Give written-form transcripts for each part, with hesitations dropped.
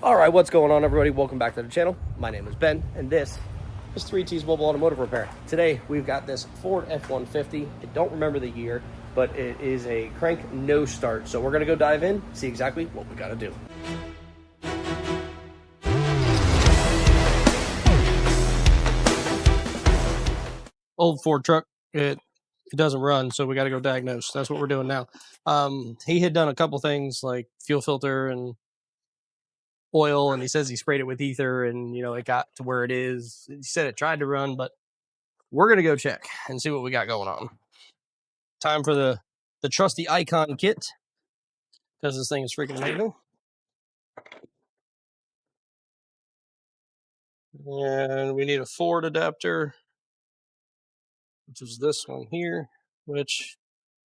All right, what's going on, everybody? Welcome back to the channel. My name is Ben, and this is 3T's Mobile Automotive Repair. Today, we've got this Ford F150. I don't remember the year, but it is a crank no start. So we're gonna go dive in, see exactly what we gotta do. Old Ford truck. It doesn't run, so we got to go diagnose. That's what we're doing now. He had done a couple things like fuel filter and oil, and he says he sprayed it with ether, and it got to where it is. He said it tried to run, but we're gonna go check and see what we got going on. Time for the trusty icon kit, because this thing is freaking amazing. And we need a Ford adapter, which is this one here, which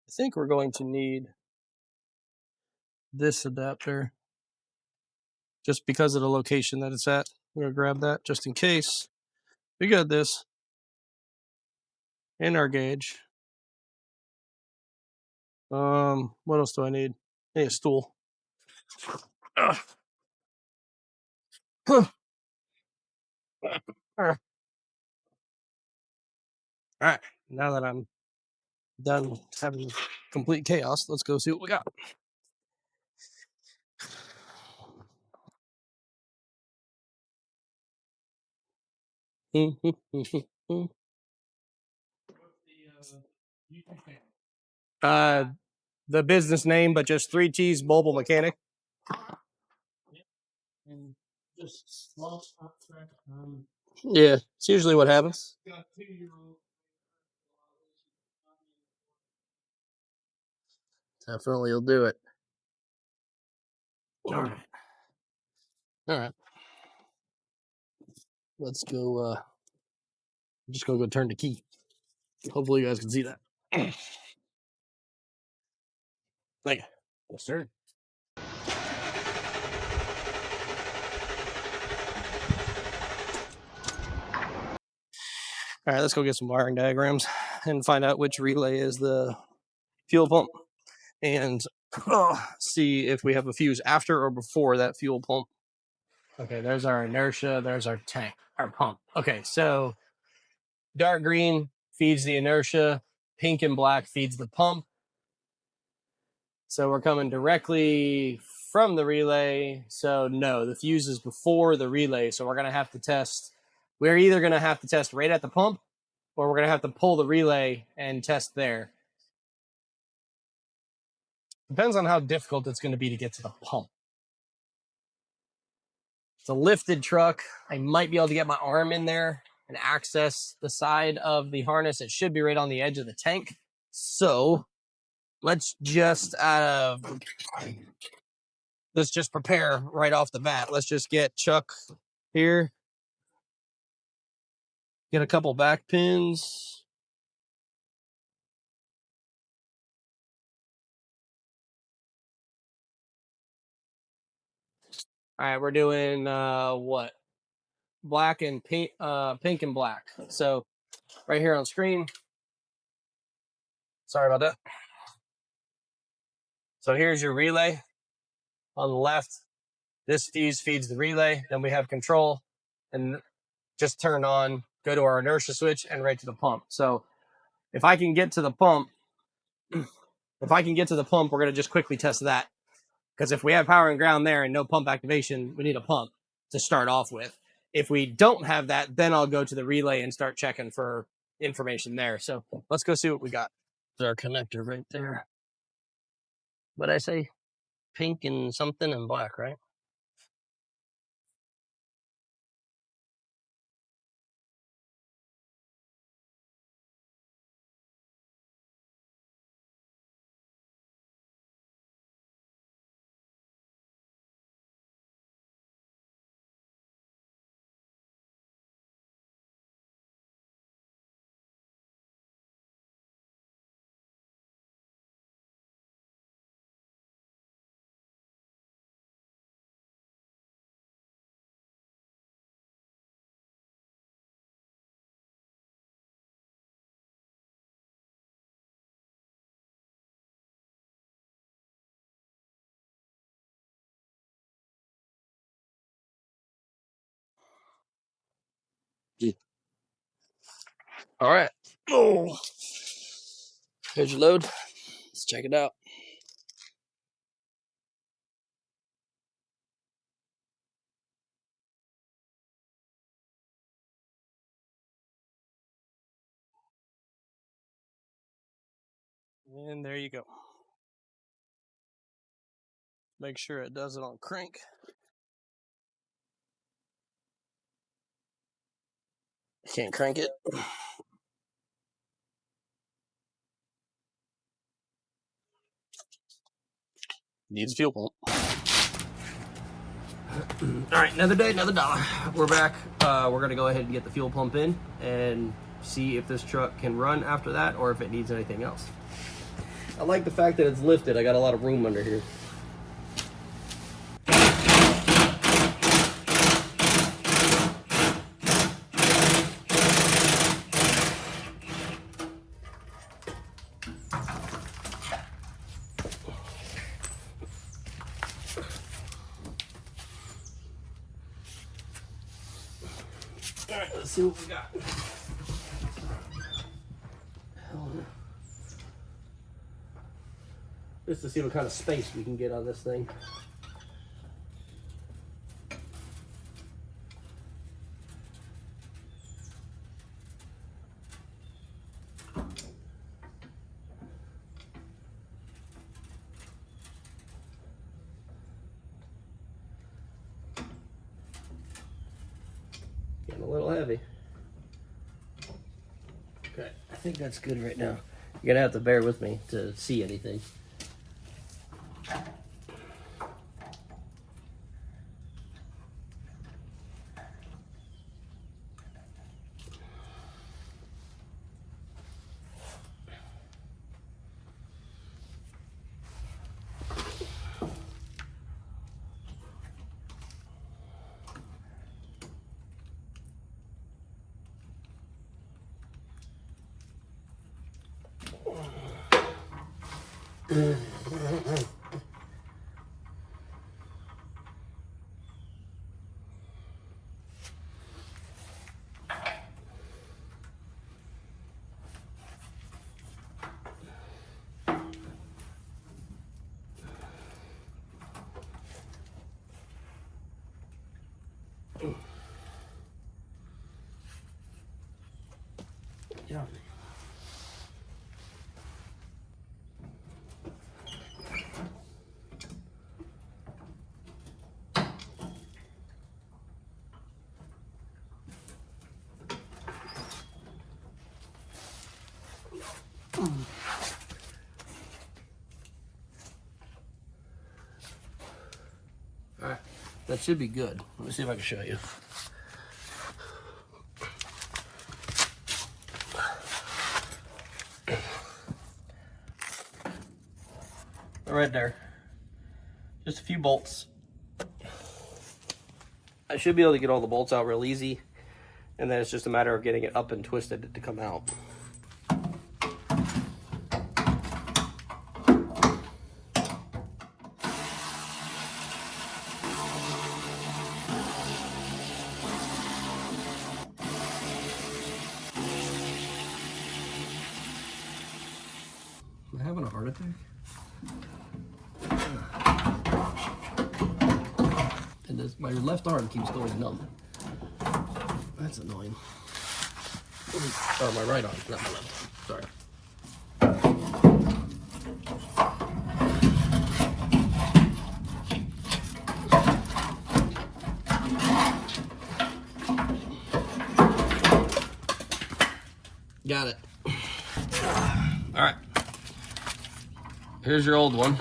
I think we're going to need this adapter just because of the location that it's at. We're gonna grab that just in case. We got this in our gauge. What else do I need? I need a stool. All right, now that I'm done having complete chaos, let's go see what we got. uh, the business name, but just 3T's Mobile Mechanic. Yeah, it's usually what happens. Definitely will do it. All right. All right. Let's go. I'm just going to go turn the key. Hopefully, you guys can see that. Thank you. Yes, sir. All right, let's go get some wiring diagrams and find out which relay is the fuel pump and see if we have a fuse after or before that fuel pump. Okay, there's our inertia. There's our tank, our pump. Okay, so dark green feeds the inertia, pink and black feeds the pump. So we're coming directly from the relay. So no, the fuse is before the relay. So we're going to have to test. We're either going to have to test right at the pump, or we're going to have to pull the relay and test there. Depends on how difficult it's going to be to get to the pump. It's a lifted truck. I might be able to get my arm in there and access the side of the harness. It should be right on the edge of the tank. So let's just prepare right off the bat. Let's just get Chuck here. Get a couple back pins. All right, we're doing what? Black and pink, pink and black. So right here on screen. Sorry about that. So here's your relay. On the left, this fuse feeds the relay. Then we have control, and just turn on, go to our inertia switch, and right to the pump. So if I can get to the pump, we're going to just quickly test that. Because if we have power and ground there and no pump activation, we need a pump to start off with. If we don't have that, then I'll go to the relay and start checking for information there. So let's go see what we got. There's our connector right there. But I say pink and something and black, right? All right. Oh, here's your load. Let's check it out. And there you go. Make sure it does it on crank. Can't crank it. Needs fuel pump. All right, another day, another dollar. We're back. We're gonna go ahead and get the fuel pump in and see if this truck can run after that or if it needs anything else. I like the fact that it's lifted. I got a lot of room under here. All right, let's see what we got. Just to see what kind of space we can get on this thing. Getting a little heavy. Okay, I think that's good right now. You're gonna have to bear with me to see anything. Yeah. All right, that should be good. Let me see if I can show you. Right there. Just a few bolts. I should be able to get all the bolts out real easy, and then it's just a matter of getting it up and twisted to come out. Am I having a heart attack? And this, my left arm keeps going numb. That's annoying. Oh, my right arm, not my left. Sorry. Got it. All right. Here's your old one.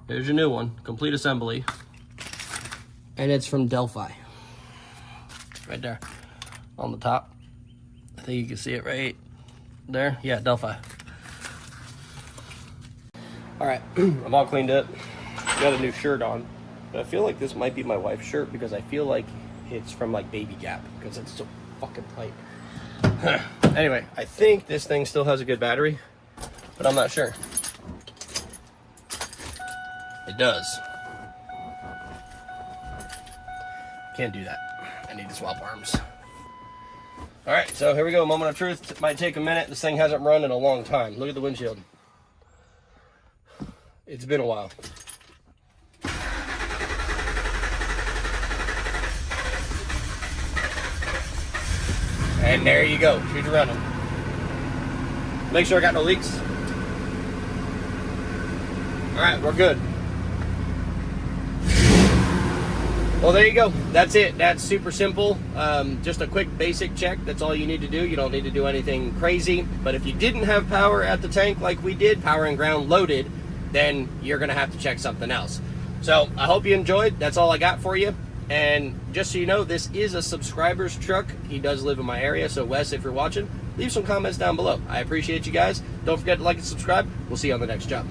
Here's your new one, complete assembly. And it's from Delphi. Right there on the top. I think you can see it right there. Yeah, Delphi. All right, I'm all cleaned up. Got a new shirt on. But I feel like this might be my wife's shirt because I feel like it's from like Baby Gap because it's so fucking tight. Anyway, I think this thing still has a good battery, but I'm not sure. It does. Can't do that. I need to swap arms. All right, so here we go. Moment of truth. It might take a minute. This thing hasn't run in a long time. Look at the windshield. It's been a while. And there you go. She's running. Make sure I got no leaks. All right, we're good. Well, there you go. That's it. That's super simple. Just a quick basic check. That's all you need to do. You don't need to do anything crazy. But if you didn't have power at the tank like we did, power and ground loaded, then you're going to have to check something else. So I hope you enjoyed. That's all I got for you. And just so you know, this is a subscriber's truck. He does live in my area. So Wes, if you're watching, leave some comments down below. I appreciate you guys. Don't forget to like and subscribe. We'll see you on the next job.